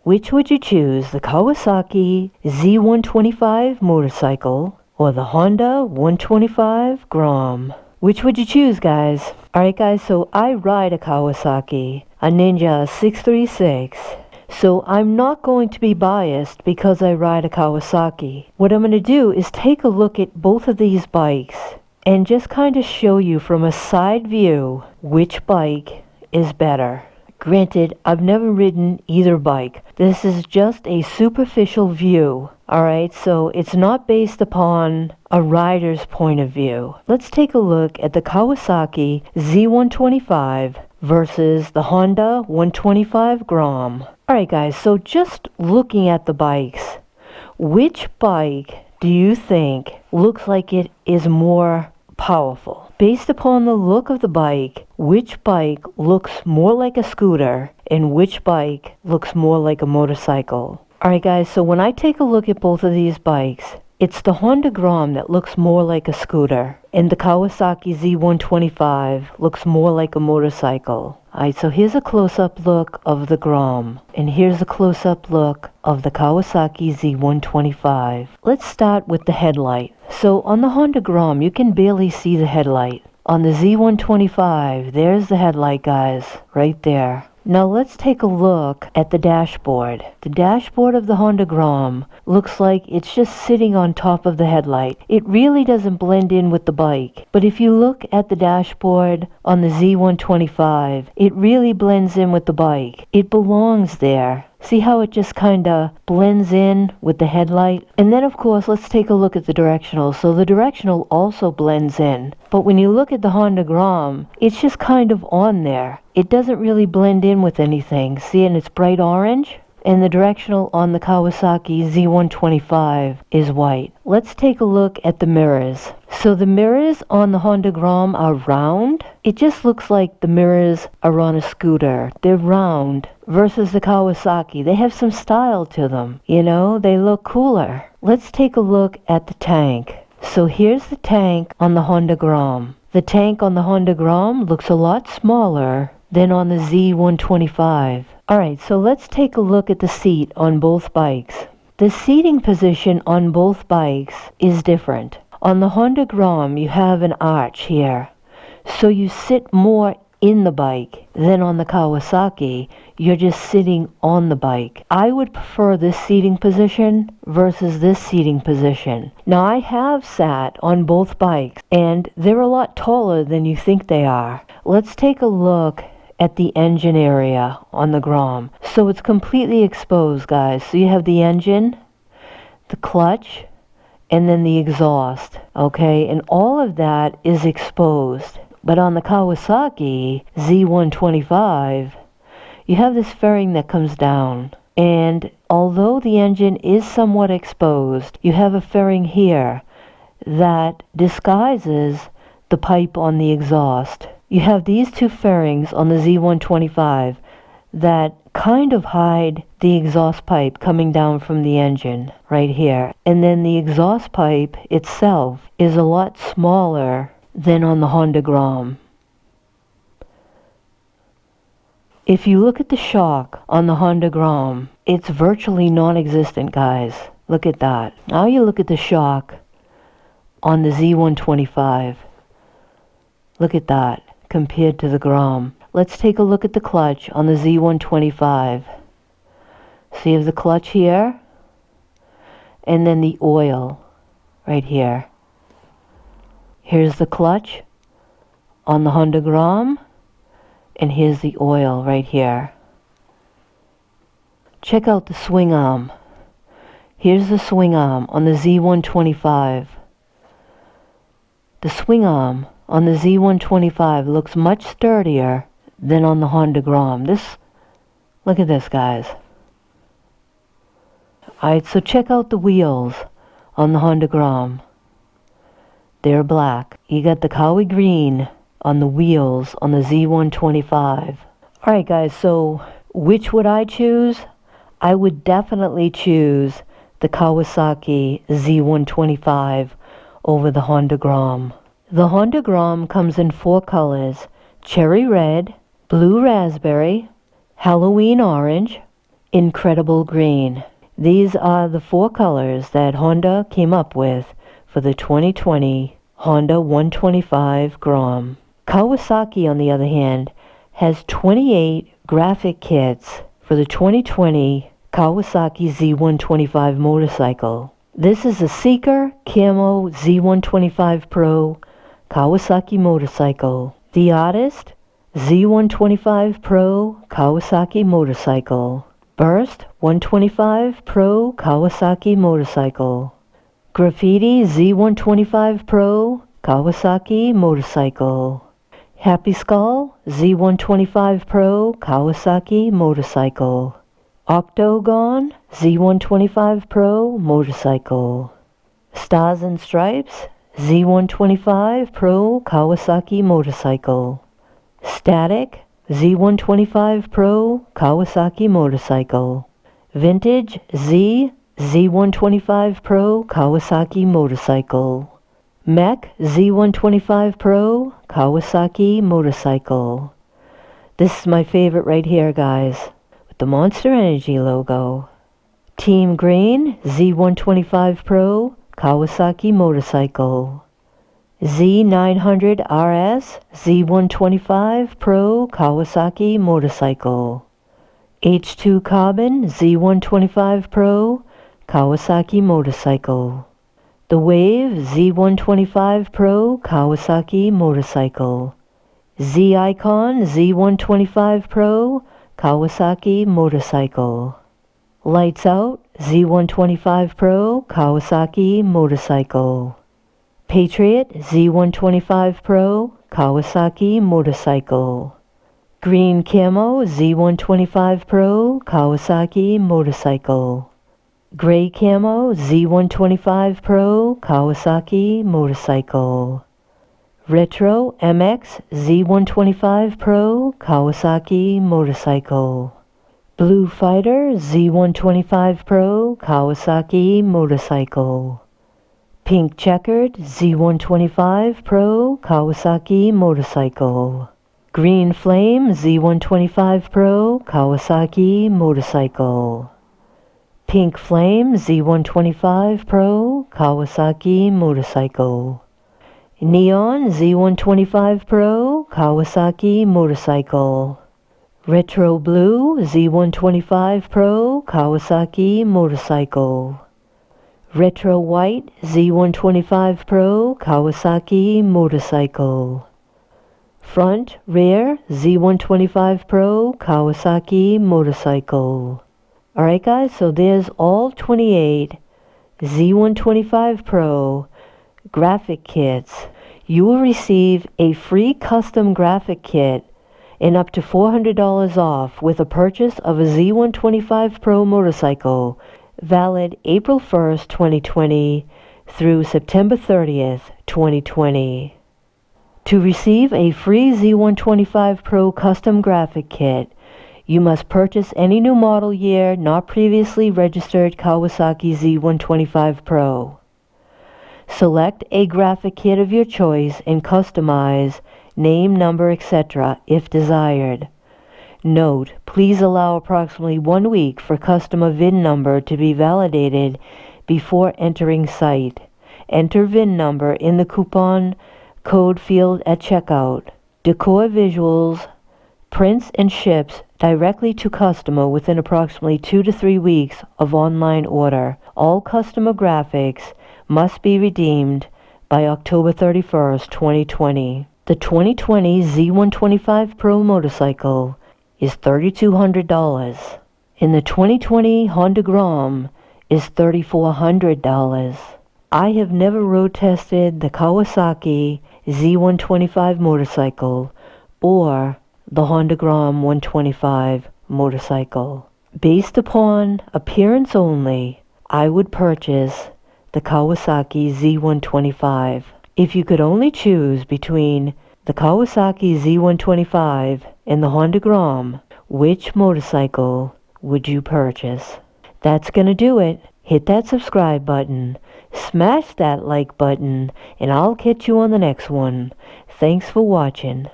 which would you choose, the Kawasaki Z125 motorcycle or the Honda 125 Grom? Which would you choose, guys? Alright guys, so I ride a Kawasaki, a Ninja 636. So I'm not going to be biased because I ride a Kawasaki. What I'm going to do is take a look at both of these bikes and just kind of show you from a side view which bike is better. Granted, I've never ridden either bike. This is just a superficial view. Alright, so it's not based upon a rider's point of view. Let's take a look at the Kawasaki Z125 versus the Honda 125 Grom. Alright guys, so just looking at the bikes, which bike do you think looks like it is more powerful? Based upon the look of the bike, which bike looks more like a scooter and which bike looks more like a motorcycle? Alright guys, so when I take a look at both of these bikes, it's the Honda Grom that looks more like a scooter, and the Kawasaki Z125 looks more like a motorcycle. Alright, so here's a close-up look of the Grom, and here's a close-up look of the Kawasaki Z125. Let's start with the headlight. So on the Honda Grom, you can barely see the headlight. On the Z125, there's the headlight, guys, right there. Now let's take a look at the dashboard. The dashboard of the Honda Grom looks like it's just sitting on top of the headlight. It really doesn't blend in with the bike. But if you look at the dashboard on the Z125, it really blends in with the bike. It belongs there. See how it just kinda blends in with the headlight? And then of course, let's take a look at the directional. So the directional also blends in. But when you look at the Honda Grom, it's just kind of on there. It doesn't really blend in with anything. See, and it's bright orange? And the directional on the Kawasaki Z125 is white. Let's take a look at the mirrors. So the mirrors on the Honda Grom are round. It just looks like the mirrors are on a scooter. They're round. Versus the Kawasaki, they have some style to them. You know, they look cooler. Let's take a look at the tank. So here's the tank on the Honda Grom. The tank on the Honda Grom looks a lot smaller than on the Z125. Alright, so let's take a look at the seat on both bikes. The seating position on both bikes is different. On the Honda Grom, you have an arch here. So you sit more in the bike. Then on the Kawasaki, you're just sitting on the bike. I would prefer this seating position versus this seating position. Now I have sat on both bikes and they're a lot taller than you think they are. Let's take a look at the engine area on the Grom. So it's completely exposed, guys. So you have the engine, the clutch, and then the exhaust. Okay, and all of that is exposed. But on the Kawasaki Z125, you have this fairing that comes down. And although the engine is somewhat exposed, you have a fairing here that disguises the pipe on the exhaust. You have these two fairings on the Z125 that kind of hide the exhaust pipe coming down from the engine right here. And then the exhaust pipe itself is a lot smaller than on the Honda Grom. If you look at the shock on the Honda Grom, it's virtually non-existent, guys. Look at that. Now you look at the shock on the Z125. Look at that compared to the Grom. Let's take a look at the clutch on the Z125. So you have the clutch here, and then the oil right here. Here's the clutch on the Honda Grom, and here's the oil right here. Check out the swing arm. Here's the swing arm on the Z125. The swing arm on the Z125 looks much sturdier than on the Honda Grom. Look at this, guys. Alright, so check out the wheels on the Honda Grom. They're black. You got the Kawi green on the wheels on the Z125. Alright guys, so which would I choose? I would definitely choose the Kawasaki Z125 over the Honda Grom. The Honda Grom comes in 4 colors: cherry red, blue raspberry, Halloween orange, Incredible Green. These are the 4 colors that Honda came up with for the 2020 Honda 125 Grom. Kawasaki, on the other hand, has 28 graphic kits for the 2020 Kawasaki Z125 motorcycle. This is a Seeker Camo Z125 Pro Kawasaki motorcycle. The artist, Z125 Pro Kawasaki motorcycle. Burst 125 Pro Kawasaki motorcycle. Graffiti Z125 Pro Kawasaki motorcycle. Happy Skull Z125 Pro Kawasaki motorcycle. Octagon Z125 Pro motorcycle. Stars and Stripes Z125 Pro Kawasaki motorcycle. Static Z125 Pro Kawasaki motorcycle. Vintage Z125 Pro Kawasaki motorcycle. Mech Z125 Pro Kawasaki motorcycle. This is my favorite right here, guys, with the Monster Energy logo. Team Green Z125 Pro Kawasaki motorcycle. Z900 RS Z125 Pro Kawasaki motorcycle. H2 Carbon Z125 Pro Kawasaki motorcycle. The Wave Z125 Pro Kawasaki motorcycle. Z-Icon Z125 Pro Kawasaki motorcycle. Lights Out Z125 Pro Kawasaki motorcycle. Patriot Z125 Pro Kawasaki motorcycle. Green Camo Z125 Pro Kawasaki motorcycle. Gray Camo Z125 Pro Kawasaki motorcycle. Retro MX Z125 Pro Kawasaki motorcycle. Blue Fighter Z125 Pro Kawasaki motorcycle. Pink Checkered Z125 Pro Kawasaki motorcycle. Green Flame Z125 Pro Kawasaki motorcycle. Pink Flame Z125 Pro Kawasaki motorcycle. Neon Z125 Pro Kawasaki motorcycle. Retro Blue Z125 Pro Kawasaki motorcycle. Retro White Z125 Pro Kawasaki motorcycle. Front Rear Z125 Pro Kawasaki motorcycle. Alright guys, so there's all 28 Z125 Pro graphic kits. You will receive a free custom graphic kit and up to $400 off with a purchase of a Z125 Pro motorcycle, valid April 1st, 2020 through September 30th, 2020. To receive a free Z125 Pro custom graphic kit, you must purchase any new model year not previously registered Kawasaki Z125 Pro. Select a graphic kit of your choice and customize name, number, etc. if desired. Note, please allow approximately 1 week for customer VIN number to be validated before entering site. Enter VIN number in the coupon code field at checkout. Decor visuals, prints and ships directly to customer within approximately 2 to 3 weeks of online order. All customer graphics must be redeemed by October 31st, 2020. The 2020 Z125 Pro motorcycle is $3,200, and the 2020 Honda Grom is $3,400. I have never road tested the Kawasaki Z125 motorcycle or the Honda Grom 125 motorcycle. Based upon appearance only, I would purchase the Kawasaki Z125. If you could only choose between the Kawasaki Z125 and the Honda Grom, which motorcycle would you purchase? That's gonna do it. Hit that subscribe button, smash that like button, and I'll catch you on the next one. Thanks for watching.